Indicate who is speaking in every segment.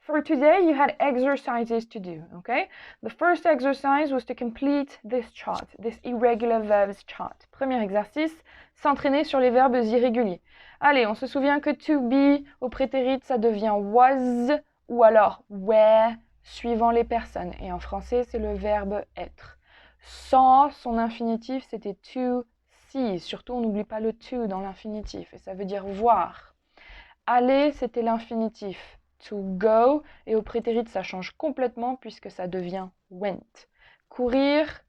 Speaker 1: For today, you had exercises to do, okay? The first exercise was to complete this chart, this irregular verbs chart. Premier exercice, s'entraîner sur les verbes irréguliers. Allez, on se souvient que to be au prétérit, ça devient was ou alors were, suivant les personnes. Et en français, c'est le verbe être. Saw, son infinitif, c'était to see. Surtout, on n'oublie pas le to dans l'infinitif, et ça veut dire voir. Aller, c'était l'infinitif. To go, et au prétérit, ça change complètement puisque ça devient went. Courir,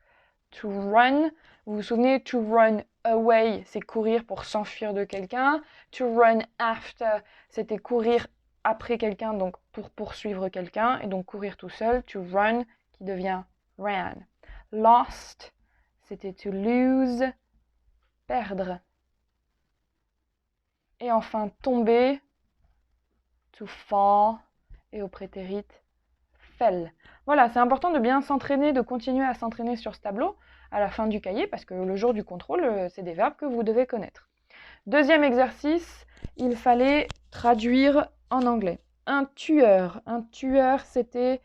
Speaker 1: to run. Vous vous souvenez, to run away, c'est courir pour s'enfuir de quelqu'un. To run after, c'était courir après quelqu'un, donc pour poursuivre quelqu'un. Et donc courir tout seul, to run, qui devient ran. Lost, c'était to lose, perdre. Et enfin, tomber, to fall, et au prétérit, fell. Voilà, c'est important de bien s'entraîner, de continuer à s'entraîner sur ce tableau à la fin du cahier, parce que le jour du contrôle, c'est des verbes que vous devez connaître. Deuxième exercice, il fallait traduire en anglais. Un tueur, c'était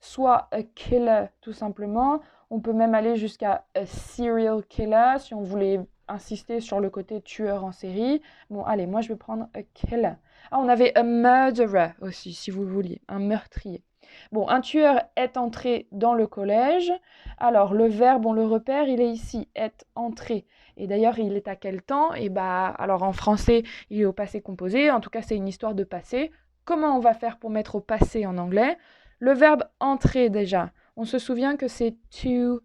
Speaker 1: soit a killer, tout simplement. On peut même aller jusqu'à a serial killer, si on voulait insister sur le côté tueur en série. Bon, allez, moi je vais prendre a killer. Ah, on avait a murderer aussi, si vous vouliez, un meurtrier. Bon, un tueur est entré dans le collège. Alors, le verbe, on le repère, il est ici, est entré. Et d'ailleurs, il est à quel temps? Et alors en français, il est au passé composé. En tout cas, c'est une histoire de passé. Comment on va faire pour mettre au passé en anglais? Le verbe entrer déjà. On se souvient que c'est to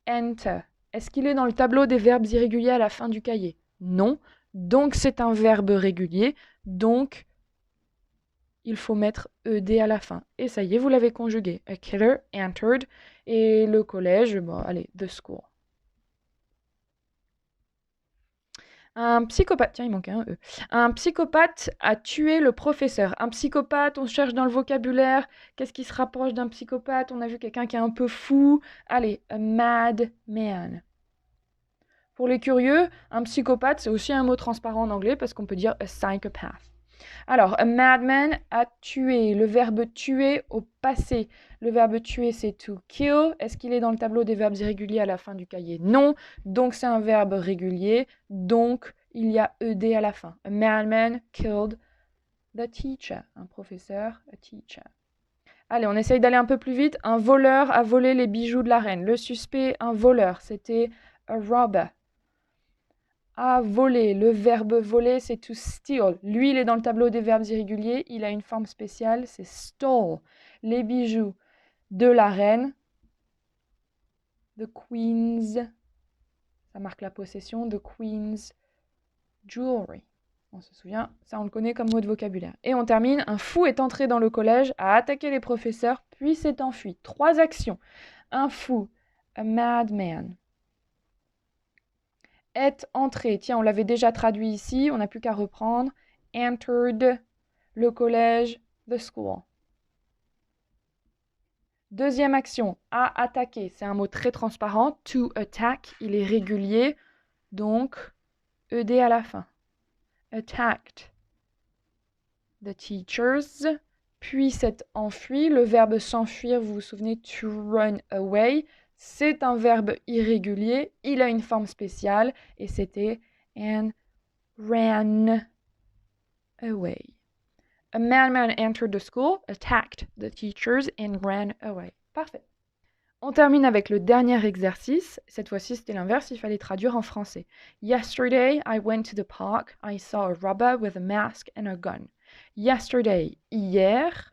Speaker 1: enter. Est-ce qu'il est dans le tableau des verbes irréguliers à la fin du cahier? Non. Donc c'est un verbe régulier. Donc il faut mettre ed à la fin. Et ça y est, vous l'avez conjugué. A killer entered. Et le collège, bon, allez, the school. Un psychopathe, tiens, il manquait un E. Un psychopathe a tué le professeur. Un psychopathe, on cherche dans le vocabulaire. Qu'est-ce qui se rapproche d'un psychopathe? On a vu quelqu'un qui est un peu fou. Allez, a mad man. Pour les curieux, un psychopathe, c'est aussi un mot transparent en anglais parce qu'on peut dire a psychopath. Alors, a madman a tué. Le verbe tuer au passé. Le verbe tuer, c'est to kill. Est-ce qu'il est dans le tableau des verbes irréguliers à la fin du cahier? Non. Donc, c'est un verbe régulier. Donc, il y a ed à la fin. A madman killed the teacher. Un professeur, a teacher. Allez, on essaye d'aller un peu plus vite. Un voleur a volé les bijoux de la reine. Le suspect, un voleur, c'était a robber. A voler, le verbe voler, c'est to steal. Lui, il est dans le tableau des verbes irréguliers. Il a une forme spéciale, c'est stole. Les bijoux de la reine. The queen's. Ça marque la possession. The queen's jewelry. On se souvient, ça on le connaît comme mot de vocabulaire. Et on termine. Un fou est entré dans le collège, a attaqué les professeurs, puis s'est enfui. 3 actions. Un fou, a madman. Est entré. Tiens, on l'avait déjà traduit ici, on n'a plus qu'à reprendre. Entered, le collège, the school. Deuxième action, a attaqué. C'est un mot très transparent. To attack, il est régulier. Donc, ed à la fin. Attacked the teachers. Puis s'est enfui. Le verbe s'enfuir, vous vous souvenez, to run away. C'est un verbe irrégulier, il a une forme spéciale et c'était and ran away. A madman entered the school, attacked the teachers and ran away. Parfait. On termine avec le dernier exercice. Cette fois-ci, c'était l'inverse, il fallait traduire en français. Yesterday, I went to the park. I saw a robber with a mask and a gun. Yesterday, hier.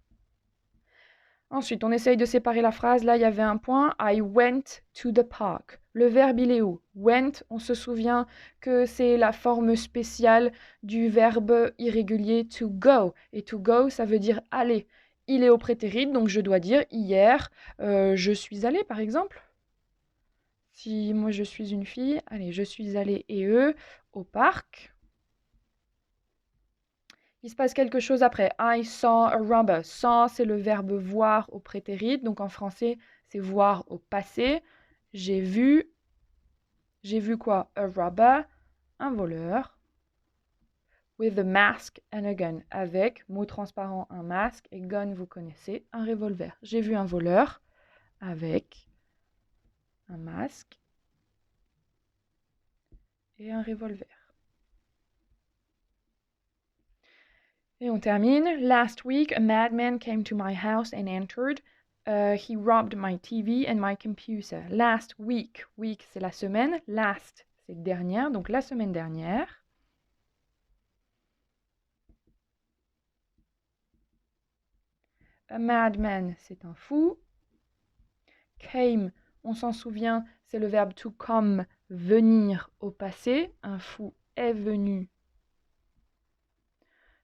Speaker 1: Ensuite, on essaye de séparer la phrase. Là, il y avait un point. I went to the park. Le verbe, il est où? Went, on se souvient que c'est la forme spéciale du verbe irrégulier to go. Et to go, ça veut dire aller. Il est au prétérit, donc je dois dire hier, je suis allée, par exemple. Si moi, je suis une fille, allez, je suis allée et eux au parc. Il se passe quelque chose après. I saw a robber. Saw, c'est le verbe voir au prétérit. Donc en français, c'est voir au passé. J'ai vu quoi? A robber, un voleur. with a mask and a gun. Avec, mot transparent, un masque et gun, vous connaissez, un revolver. J'ai vu un voleur avec un masque et un revolver. Et on termine. Last week, a madman came to my house and entered. He robbed my TV and my computer. Last week. Week, c'est la semaine. Last, c'est dernière. Donc la semaine dernière. A madman, c'est un fou. Came, on s'en souvient, c'est le verbe to come, venir au passé. Un fou est venu.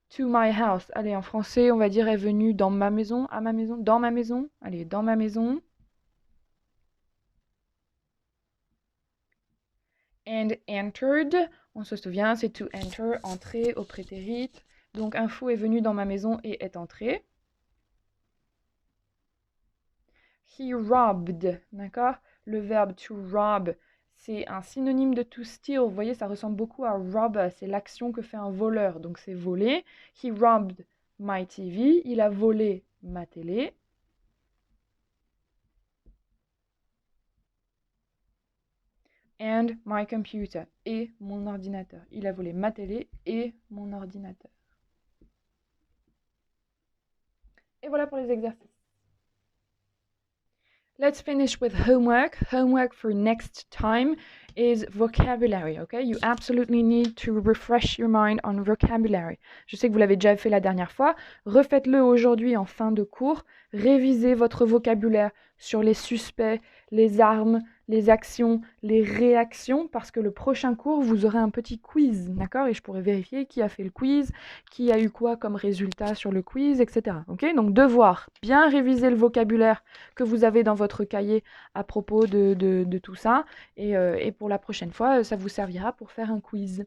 Speaker 1: To my house. Allez, en français, on va dire est venu dans ma maison, à ma maison, dans ma maison. Allez, dans ma maison. And entered, on se souvient, c'est to enter, entrer au prétérit. Donc, un fou est venu dans ma maison et est entré. He robbed, d'accord? Le verbe to rob, c'est un synonyme de to steal. Vous voyez, ça ressemble beaucoup à robber. C'est l'action que fait un voleur. Donc, c'est voler. He robbed my TV. Il a volé ma télé. And my computer. Et mon ordinateur. Il a volé ma télé et mon ordinateur. Et voilà pour les exercices. Let's finish with homework. Homework for next time is vocabulary, okay? You absolutely need to refresh your mind on vocabulary. Je sais que vous l'avez déjà fait la dernière fois. Refaites-le aujourd'hui en fin de cours. Révisez votre vocabulaire sur les suspects, les armes, les actions, les réactions, parce que le prochain cours, vous aurez un petit quiz, d'accord? Et je pourrai vérifier qui a fait le quiz, qui a eu quoi comme résultat sur le quiz, etc. Ok? Donc devoir bien réviser le vocabulaire que vous avez dans votre cahier à propos de tout ça. Et pour la prochaine fois, ça vous servira pour faire un quiz.